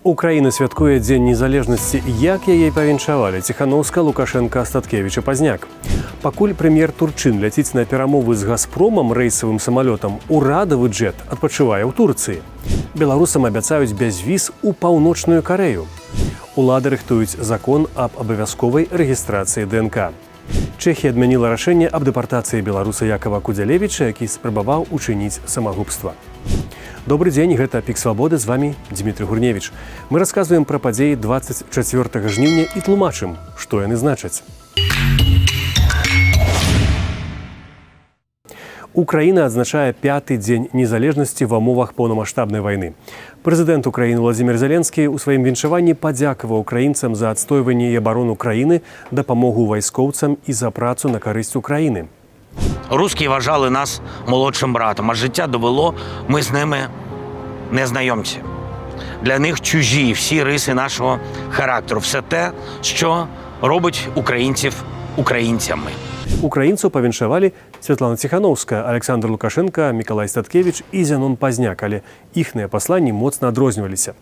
Украіна святкуе Дзень незалежнасці. Як яе павіншавалі Ціханаўска, Лукашенка, Астаткевіч і Пазняк. Пакуль прэм'ер Турчын ляціць на перамовы з «Газпромам» рэйсавым самалётам, урадавы джэт адпачывае ў Турцыі. Беларусам абяцаюць бязвіз у Паўночную Карэю. Улады рыхтуюць закон аб абавязковай рэгістрацыі ДНК. Чэхія адмяніла рашэнне аб дэпартацыі беларуса Якава Кудзялевіча, які спрабаваў учыніць самагубства. Добрый дзень, гэта Пік Свабоды, з вами Дмітрый Гурневіч. Мы расказваем пра падзеі 24 жніўня і тлумачым, што яны значаць. Украіна адзначае 5-ты дзень незалежнасці ва ўмовах поўнамаштабнай вайны. Прэзідэнт Украіны Владзімір Зеленскі ў сваім віншаванні падзякаваў украінцам за адстойванне і абарону краіны, дапамогу вайскоўцам і за працу на карысць Украіны. Русські вважали нас молодшим братом, а життя довело, ми з ними не знайомці. Для них чужі всі риси нашого характеру, все те, що робить українців українцями. Украінцаў павіншавалі Святлана Ціханаўская, Александр Лукашенко, Мікалай Статкевіч і Зянон Пазняк, але іхныя пасланні моцна адрозніваліся.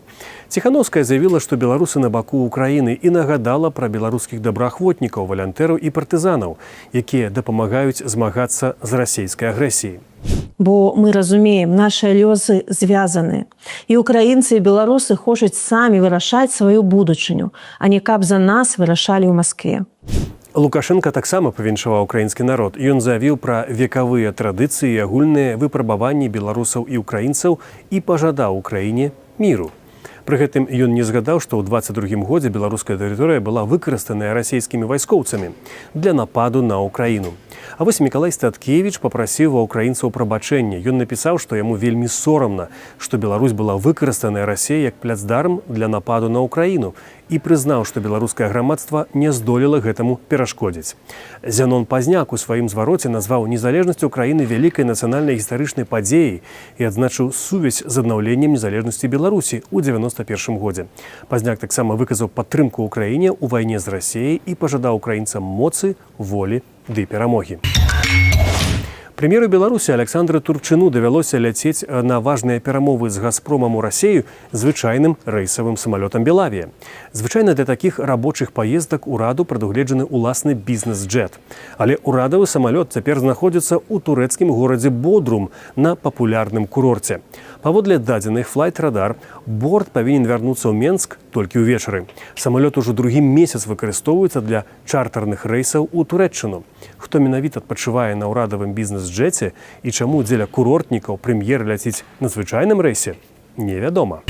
Ціханаўская заявіла, што беларусы на баку Украіны і нагадала пра беларускіх добраахвотнікаў, валянтэраў і партызанаў, якія дапамагаюць змагацца з расійскай агрэсіяй. Бо мы разумеем, наши лёсы звязаны. І украінцы і беларусы хочуць самі вырашаць сваю будучыню, а не каб за нас вырашалі ў Маскве. Лукашенко таксама павіншаваў украінскі народ. Ён заявіў пра векавыя традыцыі і агульныя выпрабаванні беларусаў і украінцаў і пажадаў Украіне міру. Пры гэтым ён не згадаў, што ў 22-м годзе беларуская тэрыторыя была выкарыстаная расійскімі вайскоўцамі для нападу на Украіну. А вось Мікалай Статкевіч папрасіў ва ўкраінцаў прабачэння. Ён напісаў, што яму вельмі сорамна, што Беларусь была выкарыстаная Расіяй як пляцдарм для нападу на Украіну і прызнаў, што беларускае грамадства не здолела гэтаму перашкодзіць. Зянон Пазняк у сваім звароце назваў незалежнасць Украіны вялікай нацыянальнай гістарычнай падзеяй і адзначыў сувязь з аднаўленнем незалежнасці Беларусі ў 91-м годзе. Пазняк таксама выказаў падтрымку Украіне ў вайне з Расіяй і пажадаў украінцам моцы, волі ды перамогі. Прэм'еру Беларусі Александру Турчыну давялося ляцець на важныя перамовы з «Газпромам» у Расею звычайным рэйсавым самалётам «Белавія». Звычайна для такіх рабочых паездак ураду прадугледжаны ўласны бізнес-джэт. Але урадавы самалёт цяпер знаходзіцца ў турэцкім горадзе Бодрум на папулярным курорце. Паводле дадзеных Flight Radar, борт павінен вярнуцца ў Менск толькі ўвечары. Самалёт ужо другі месяц выкарыстоўваецца для чартарных рэйсаў у Турэччыну. Хто менавіта адпачывае на ўрадавым бізнес-джэце і чаму дзеля курортнікаў прэм'ер ляціць на звычайным рэйсе, невядома.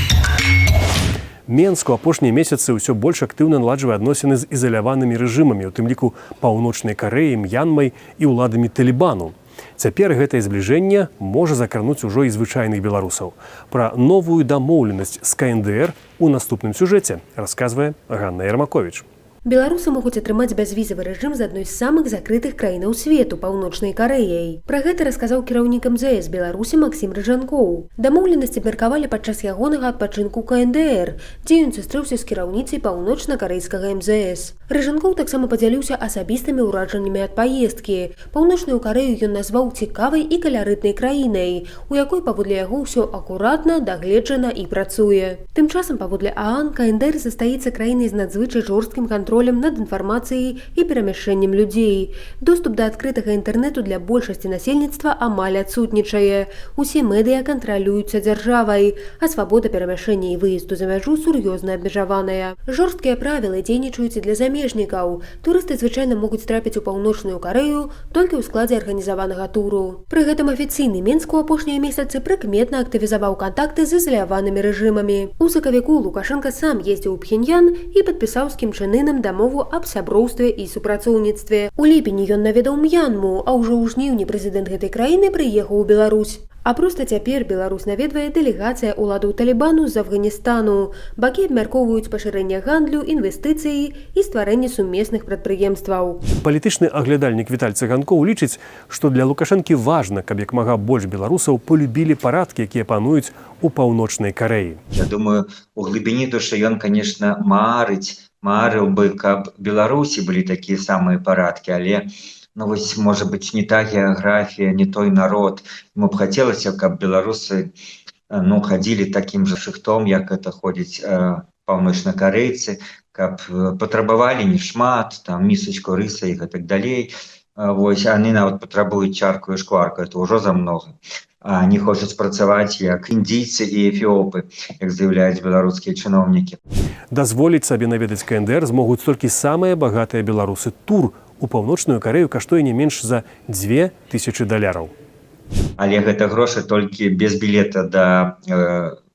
Менску апошнія месяцы ўсё больш актыўна наладжвае адносіны з ізаляванымі рэжымамі, у тым ліку Паўночнай Карэі, М'янмай і ўладамі Талібану. Цяпер гэтае збліжэнне можа закрануць ужо і звычайных беларусаў. Пра новую дамоўленасць з КНДР у наступным сюжэце расказвае Ганна Ярмаковіч. Беларусы могуць атрымаць бязвізавы рэжым з адной з самых закрытых краінаў свету Паўночнай Карэяй. Пра гэта расказаў кіраўнік МЗС Беларусі Максім Рыжанкоў. Дамоўленасць абмеркавалі падчас ягонага адпачынку КНДР, дзе ён сустрэўся з кіраўніцай паўночна-карэйскага МЗС. Рыжанкоў таксама падзяліўся асабістымі ўражаннямі ад паездкі. Паўночную Карэю ён назваў цікавай і каларытнай краінай, у якой паводле яго ўсё акуратна, дагледжана і працуе. Тым часам паводле ААН КНДР застаецца краінай з надзвычай жорсткім кантролем над інфармацыяй і перамяшчэннем людзей. Доступ да адкрытага інтэрнэту для большасці насельніцтва амаль адсутнічае. Усе медыа кантралююцца дзяржавай, а свабода перамяшчэння і выезду за мяжу сур'ёзна абмежаваная. Жорсткія правілы дзейнічаюць і для замежнікаў. Турысты звычайна могуць трапіць у Паўночную Карэю толькі ў складзе арганізаванага туру. Пры гэтым афіцыйны Менск у апошнія месяцы прыкметна актывізаваў кантакты з ізаляванымі рэжымамі. У сакавіку Лукашенка сам ездзіў у Пхеньян і падпісаў з Кім Чен Ыным дамову аб сяброўстве і супрацоўніцтве. У ліпені ён наведаў М'янму, а ўжо ў жніўні прэзідэнт гэтай краіны прыехаў у Беларусь. А проста цяпер Беларусь наведвае дэлегацыя ўладаў Талібану з Афганістану. Бакі абмяркоўваюць пашырэнне гандлю, інвестыцыі і стварэнне сумесных прадпрыемстваў. Палітычны аглядальнік Віталь Цыганкоў лічыць, што для Лукашэнкі важна, каб як мага больш беларусаў полюбілі парадкі, якія пануюць у Паўночнай Карэі. Я думаю, у глыбіні душы ён, конечно, марыў бы, каб Беларусі былі такія самыя парадкі, але вось, можа быць, не та геаграфія, не той народ. Ему б хацелася, каб беларусы хадзілі такім жа шыхтом, як это ходзяць паўночнакарэйцы, каб патрабавалі не шмат, там місачку рыса і гэтак далей. Вось, яны нават патрабуюць чарку і шкварку, это ўжо замнога. Они хочуць працаваць як індійцы і эфіопы, як заяўляюць беларускія чыноўнікі. Дазволіць сабе наведаць КНДР змогуць толькі самыя багатыя беларусы. Тур у Паўночную Карэю каштуе не менш за $2000. Але гэта грошы толькі без білета да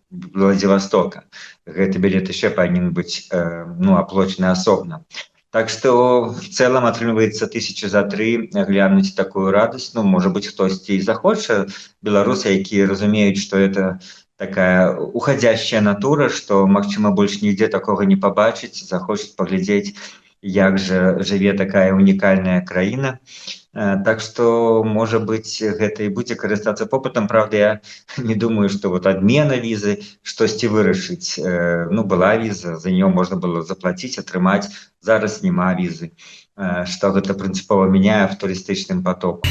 Владивостока. Гэты білет яшчэ павінен быць аплочаны асобна. Так што в цэлым атрымліваецца 1000 за 3 глянуць такую радасць. Можа быць, хтосьці і захоча. Беларусы, якія разумеюць, што это такая уходящая натура, што, магчыма, больш нідзе такога не пабачыць, захочуць паглядзець, як жа жыве такая унікальная краіна. Так што, можа быць, гэта і будзе карыстацца попытам. Правда, я не думаю, што адмена візы штосьці вырашыць. Была віза, за нее можна было заплаціць, атрымаць. Зараз няма візы, што гэта прынцыпова мяняе в турыстычным потоку.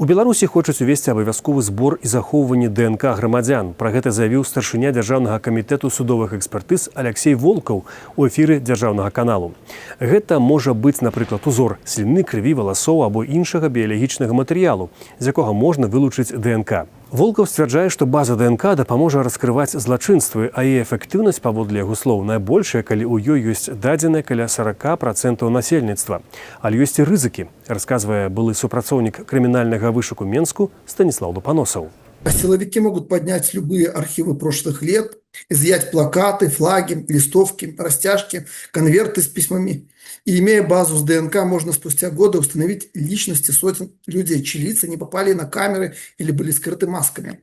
У Беларусі хочуць увесці абавязковы збор і захоўванне ДНК грамадзян. Пра гэта заявіў старшыня Дзяржаўнага камітэту судовых экспертыз Алексей Волкаў у эфіры Дзяржаўнага каналу. Гэта можа быць, напрыклад, узор сліны, крыві, валасоў або іншага біялагічнага матэрыялу, з якога можна вылучыць ДНК. Волкаў сцвярджае, што база ДНК дапаможа раскрываць злачынствы, а яе эфектыўнасць, паводле яго слоў, найбольшая, калі ў ёй ёсць дадзеныя каля 40% насельніцтва. Але ёсць і рызыкі, расказвае былы супрацоўнік крымінальнага вышуку Менску Станіслаў Лупаносаў. Силовики могут поднять любые архивы прошлых лет, изъять плакаты, флаги, листовки, растяжки, конверты с письмами. И, имея базу с ДНК, можно спустя годы установить личности сотен людей, чьи лица не попали на камеры или были скрыты масками.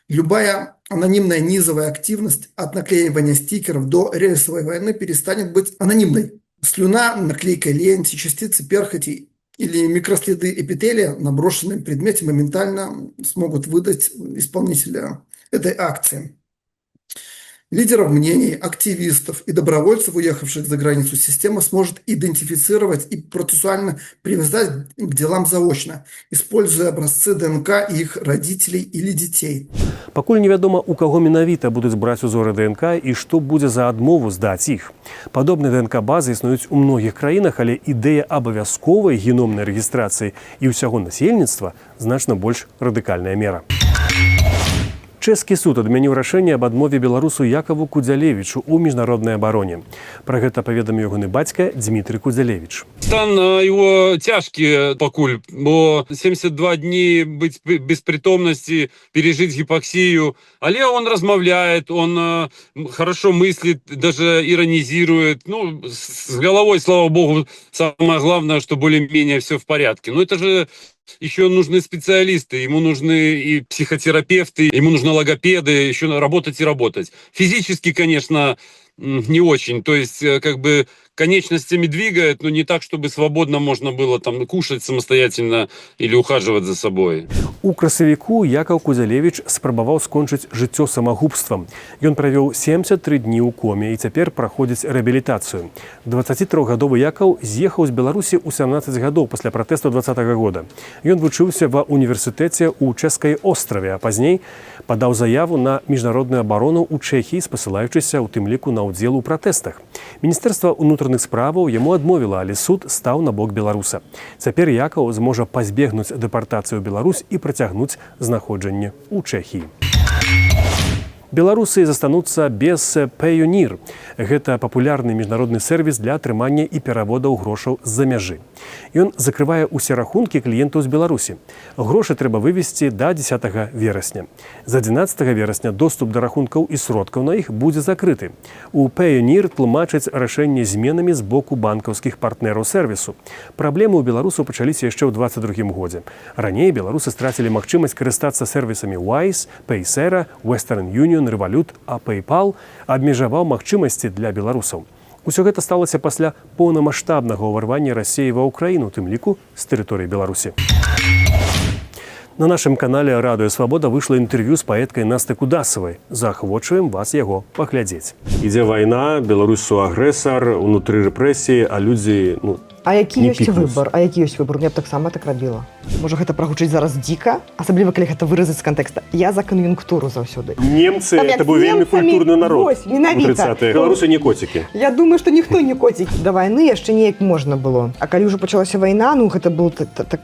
Любая анонимная низовая активность от наклеивания стикеров до рельсовой войны перестанет быть анонимной. Слюна, наклейка ленти, частицы перхоти или микроследы эпителия на брошенном предмете моментально смогут выдать исполнителя этой акции. Лидеров мнений, активистов и добровольцев, уехавших за границу, система сможет идентифицировать и процессуально привязать к делам заочно, используя образцы ДНК их родителей или детей. Пакуль невядома, у каго менавіта будуць браць узоры ДНК і што будзе за адмову здаць іх. Падобныя ДНК-базы існуюць у многіх краінах, але ідэя абавязковай геномнай рэгістрацыі і ўсяго насельніцтва значна больш радыкальная мера. Чэшскі суд адмяніў рашэнне аб адмове беларусу Якаву Кудзялевічу ў міжнароднай абароне. Пра гэта паведаміў ягоны бацька Дмітрий Кудзялевич. Стан его тяжкий покуль, бо 72 дни быть без притомности, пережить гипоксию. Але он размовляет, он хорошо мыслит, даже иронизирует. С головой, слава богу, самое главное, что более-менее все в порядке. Но это же еще нужны специалисты, ему нужны и психотерапевты, ему нужны логопеды, еще работать и работать. Физически, конечно, не очень, то есть конечностями двигает, но не так, чтобы свободно можно было там кушать самостоятельно или ухаживать за собой. У красавіку Якаў Кудзялевіч спрабаваў скончыць жыццё самагубствам. Ён правёў 73 дні ў коме і цяпер праходзіць рэабілітацыю. 23-гадовы Якаў з'ехаў з Беларусі ў 17 гадоў пасля пратэсту 20-го года. Ён вучыўся ва універсітэце ў Чэшскай Остраве, а пазней падаў заяву на міжнародную абарону ў Чэхіі, спасылаючыся ў тым ліку на ўдзел у пратэстах. Міністэрства ўнутраных справаў яму адмовіла, але суд стаў на бок беларуса. Цяпер Якаў зможа пазбегнуць дэпартацыю ў Беларусь і працягнуць знаходжанне ў Чэхіі. Беларусы застануцца без Payoneer. Гэта папулярны міжнародны сервіс для атрымання і пераводаў грошаў з-за мяжы. Ён закрывае ўсе рахункі кліентаў з Беларусі. Грошы трэба вывесці да 10 верасня. З 11 верасня доступ да рахункаў і сродкаў на іх будзе закрыты. У Payoneer тлумачаць рашэнне зменамі з боку банкаўскіх партнераў сервісу. Праблемы ў беларусаў пачаліся яшчэ ў 22 годзе. Раней беларусы страцілі магчымасць карыстацца сервісамі Wise, Paysera, Western Union, Revolut, а PayPal абмежаваў магчымасці для беларусаў. Усё гэта сталася пасля поўнамаштабнага ўварвання Расіі ва Ўкраіну, у тым ліку з тэрыторыі Беларусі. На нашем канале «Радыё Свабода» вышло интервью с паэткай Настай Кудасавай. Заахвочваем вас яго паглядзець. Ідзе вайна, Беларусь агрэсар, унутры рэпрэсіі, а людзі, А які не ёсць пікнуць. выбар? А які ёсць выбар? Я б таксама так рабіла. Можа, гэта прагучыць зараз дзіка, асабліва калі гэта выразаць з кантэкста. Я за кан'юнктуру заўсёды. Немцы Там як это быў вельмі немцамі, культурны народ. вось, менавіта. 30-е. Беларусы не коцікі. Я думаю, што ніхто не коціць. Да вайны яшчэ неяк можна было. А калі ўжо пачалася вайна, гэта был так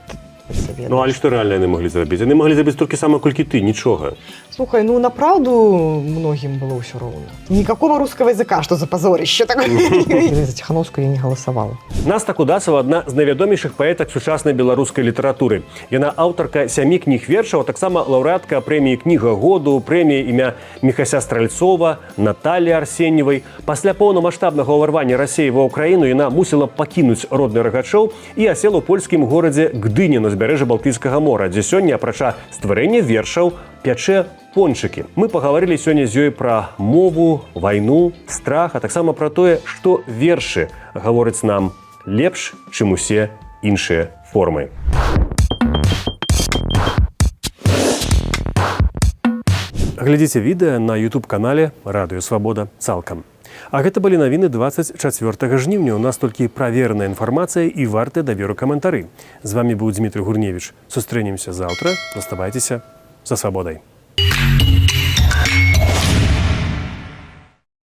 сабе. Ну, але што рэальна яны маглі зрабіць? Яны маглі зрабіць толькі сама, колькі ты, нічога. Слухай, направду многім было ўсё роўна. Никакого русского языка, што за пазорыще такое. За Ціхановскую я не галасавала. Наста Кудасава – адна з найвядомейшых паэтак сучаснай беларускай літаратуры. Яна аўтарка 7 кніг вершаў, а таксама лаўрэатка прэміі «Кніга году», прэміі імя Міхася Стральцова, Наталі Арсеньевай. Пасля поўнамаштабнага ўварвання Расіі ва ўкраіну яна мусіла пакінуць родны Рагачоў і асела ў польскім горадзе Гдыні на узбярэжжы Балтыйскага мора, дзе сёння, апрача стварэння вершаў, пячэ пончыкі. Мы пагаварылі сёння з ёй пра мову, вайну, страх, а таксама пра тое, што вершы гавораць нам лепш, чым усе іншыя формы. Глядзіце відэа на YouTube-канале «Радыё Свабода» цалкам. А гэта былі навіны 24 жніўня. У нас толькі праверная інфармацыя і вартыя даверу каментары. З вамі быў Дмітрый Гурневіч. Сустрэнемся заўтра. Заставайцеся за свабодай.